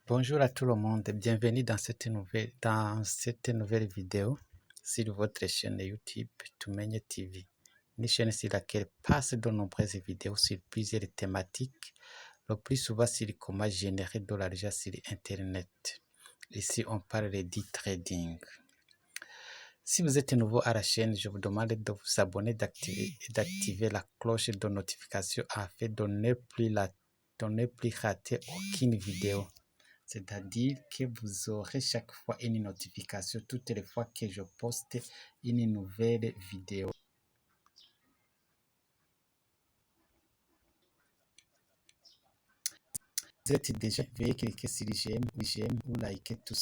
Bonjour à tout le monde, bienvenue dans cette nouvelle vidéo sur votre chaîne YouTube Tumenye TV, une chaîne sur laquelle passe de nombreuses vidéos sur plusieurs thématiques, le plus souvent sur comment générer de l'argent sur Internet. Ici, on parle de trading. Si vous êtes nouveau à la chaîne, je vous demande de vous abonner et d'activer la cloche de notification afin de ne plus rater aucune vidéo. C'est-à-dire que vous aurez chaque fois une notification toutes les fois que je poste une nouvelle vidéo. Vous êtes déjà veuillez cliquer sur j'aime ou liker tout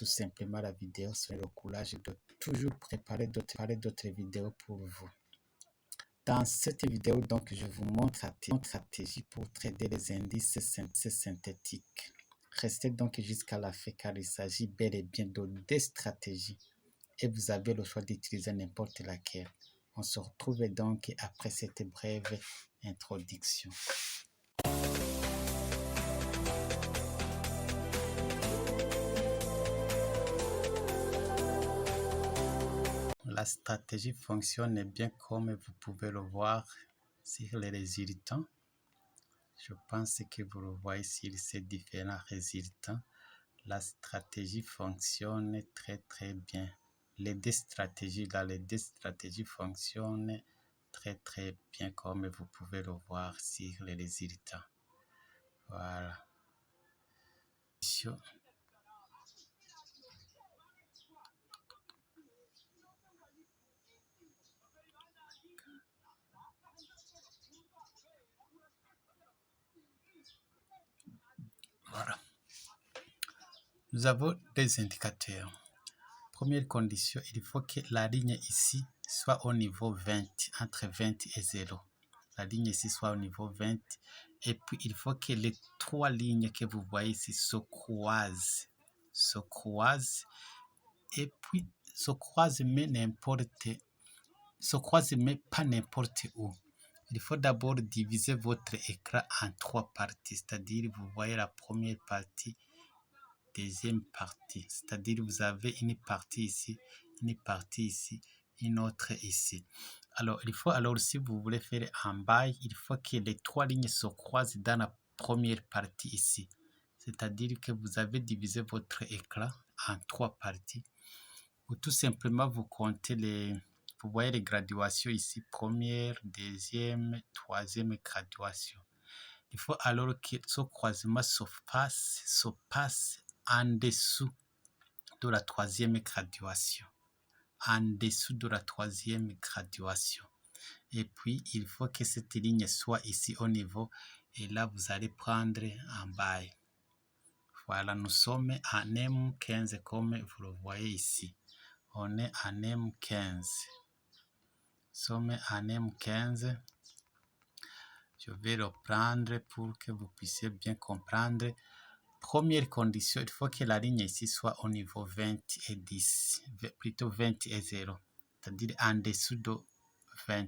simplement la vidéo sur le courage de toujours préparer d'autres vidéos pour vous. Dans cette vidéo, donc, je vous montre une stratégie pour trader les indices synthétiques. Restez donc jusqu'à la fin car il s'agit bel et bien de deux stratégies et vous avez le choix d'utiliser n'importe laquelle. On se retrouve donc après cette brève introduction. La stratégie fonctionne bien comme vous pouvez le voir sur les résultats. Je pense que vous le voyez sur ces différents résultats. La stratégie fonctionne très bien. Les deux stratégies fonctionnent très bien comme vous pouvez le voir sur les résultats. Voilà. Voilà. Nous avons des indicateurs. Première condition, il faut que la ligne ici soit au niveau 20, entre 20 et 0. La ligne ici soit au niveau 20. Et puis, il faut que les trois lignes que vous voyez ici se croisent. Et puis, se croisent, mais pas n'importe où. Il faut d'abord diviser votre écran en trois parties. C'est-à-dire, vous voyez la première partie, deuxième partie, c'est-à-dire vous avez une partie ici, une autre ici. Alors, si vous voulez faire un bail, il faut que les trois lignes se croisent dans la première partie ici. C'est-à-dire que vous avez divisé votre écran en trois parties. Ou tout simplement, vous comptez vous voyez les graduations ici, première, deuxième, troisième graduation. Il faut alors que ce croisement se passe en dessous de la troisième graduation. Et puis, il faut que cette ligne soit ici au niveau. Et là, vous allez prendre un bail. Voilà, nous sommes en M15 comme vous le voyez ici. On est en M15. Nous sommes en M15. Je vais le prendre pour que vous puissiez bien comprendre. Première condition, il faut que la ligne ici soit au niveau 20 et 10, plutôt 20 et 0, c'est-à-dire en dessous de 20.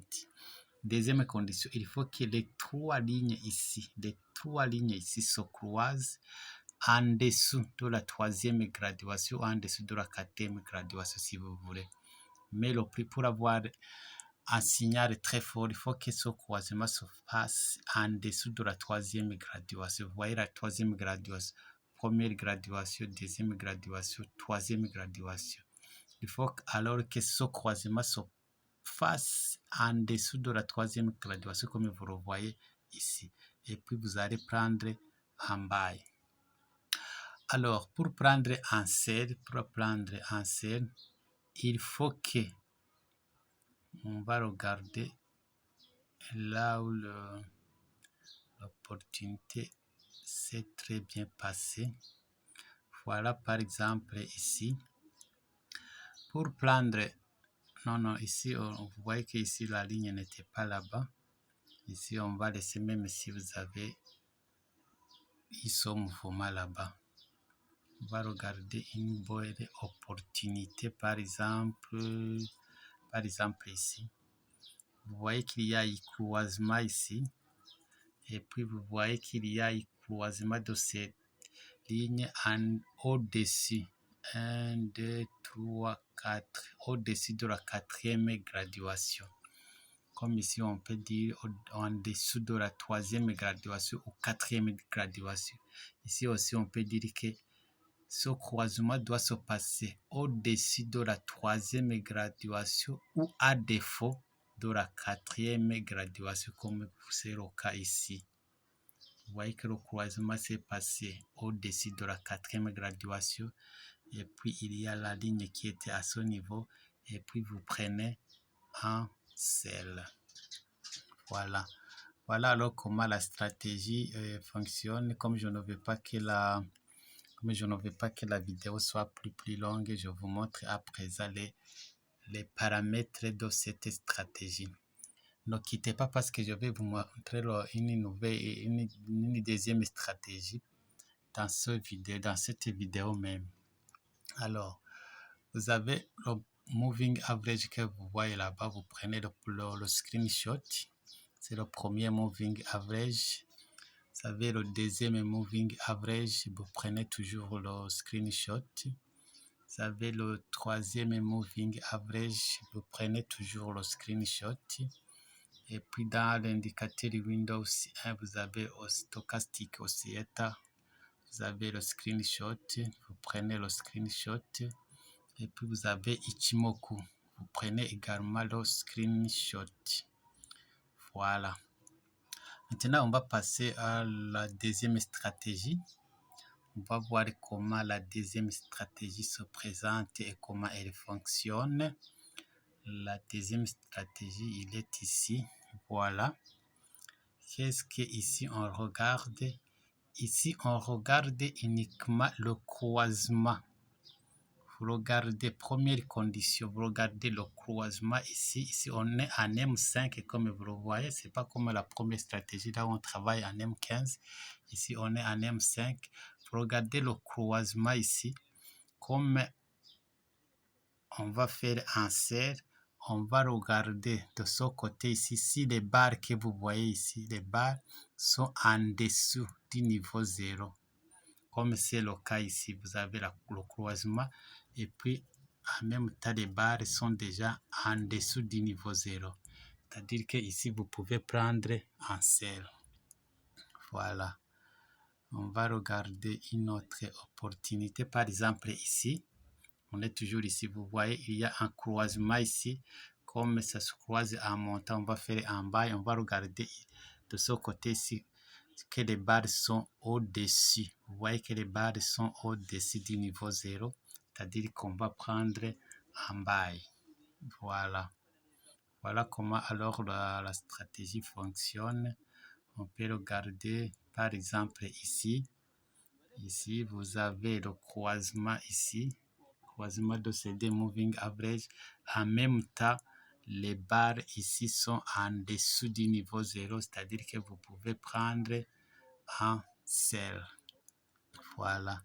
Deuxième condition, il faut que les trois lignes ici se croisent en dessous de la troisième graduation, en dessous de la quatrième graduation si vous voulez. Mais le prix pour avoir un signal très fort, il faut que ce croisement se fasse en dessous de la troisième graduation. Vous voyez la troisième graduation, première graduation, deuxième graduation, troisième graduation. Il faut alors que ce croisement se fasse en dessous de la troisième graduation comme vous le voyez ici. Et puis vous allez prendre un bail. Alors, pour prendre un sell, il faut que on va regarder là où l'opportunité s'est très bien passée. Voilà par exemple ici. Pour prendre, ici vous voyez que ici la ligne n'était pas là-bas. Ici on va laisser même si vous avez ce mouvement là-bas. On va regarder une bonne opportunité par exemple ici. Vous voyez qu'il y a un croisement ici. Et puis vous voyez qu'il y a un croisement de ces ligne au-dessus. 1, 2, 3, 4. Au-dessus de la 4e graduation. Comme ici, on peut dire en dessous de la 3e graduation ou 4e graduation. Ici aussi, on peut dire que ce croisement doit se passer au-dessus de la 3e graduation ou à défaut de la 4e graduation, comme c'est le cas ici. Vous voyez que le croisement s'est passé au-dessus de la 4e graduation. Et puis, il y a la ligne qui était à ce niveau. Et puis, vous prenez un seul. Voilà. Voilà alors comment la stratégie fonctionne. Comme je ne veux pas que la vidéo soit plus longue, je vous montre à présent les paramètres de cette stratégie. Ne quittez pas parce que je vais vous montrer une deuxième stratégie dans cette vidéo même. Alors, vous avez le moving average que vous voyez là-bas. Vous prenez le screenshot. C'est le premier moving average. Vous avez le deuxième moving average. Vous prenez toujours le screenshot. Vous avez le troisième moving average. Vous prenez toujours le screenshot. Et puis dans l'indicateur Windows 1, vous avez au stochastique oscillator. Vous avez le screenshot. Vous prenez le screenshot. Et puis vous avez Ichimoku. Vous prenez également le screenshot. Voilà. Maintenant, on va passer à la deuxième stratégie. On va voir comment la deuxième stratégie se présente et comment elle fonctionne. La deuxième stratégie, il est ici. Voilà. Qu'est-ce que ici on regarde? Ici, on regarde uniquement le croisement. Vous regardez, première condition, vous regardez le croisement ici. Ici, on est en M5 comme vous le voyez. Ce n'est pas comme la première stratégie, là où on travaille en M15. Ici, on est en M5. Vous regardez le croisement ici. Comme on va faire un cercle, on va regarder de ce côté ici. Si les barres que vous voyez ici, les barres sont en dessous du niveau 0. Comme c'est le cas ici, vous avez le croisement et puis en même temps les barres sont déjà en dessous du niveau 0. C'est-à-dire que ici vous pouvez prendre un cercle. Voilà. On va regarder une autre opportunité. Par exemple ici, on est toujours ici. Vous voyez, il y a un croisement ici. Comme ça se croise en montant, on va faire en bas et on va regarder de ce côté ici que les barres sont au-dessus. Vous voyez que les barres sont au-dessus du niveau 0. C'est-à-dire qu'on va prendre en bas. Voilà. Voilà comment alors la stratégie fonctionne. On peut regarder par exemple ici. Ici, vous avez le croisement ici. Croisement de ces deux moving average. En même temps, les barres ici sont en dessous du niveau 0. C'est-à-dire que vous pouvez prendre un seul. Voilà.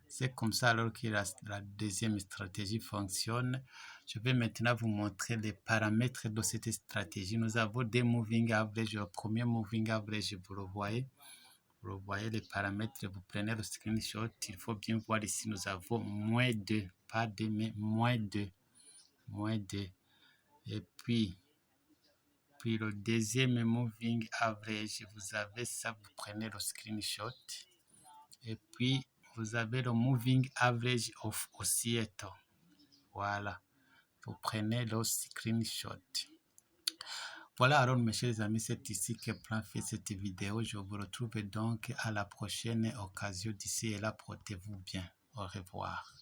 C'est comme ça alors que la deuxième stratégie fonctionne. Je vais maintenant vous montrer les paramètres de cette stratégie. Nous avons des moving average. Le premier moving average, vous le voyez. Vous voyez les paramètres. Vous prenez le screenshot. Il faut bien voir ici, nous avons moins 2. Pas 2, mais moins 2. Moins 2. Et puis le deuxième moving average, vous avez ça. Vous prenez le screenshot. Et puis, vous avez le moving average of oscillator. Voilà. Vous prenez le screenshot. Voilà alors mes chers amis, c'est ici que prend fin cette vidéo. Je vous retrouve donc à la prochaine occasion. D'ici et là, portez-vous bien. Au revoir.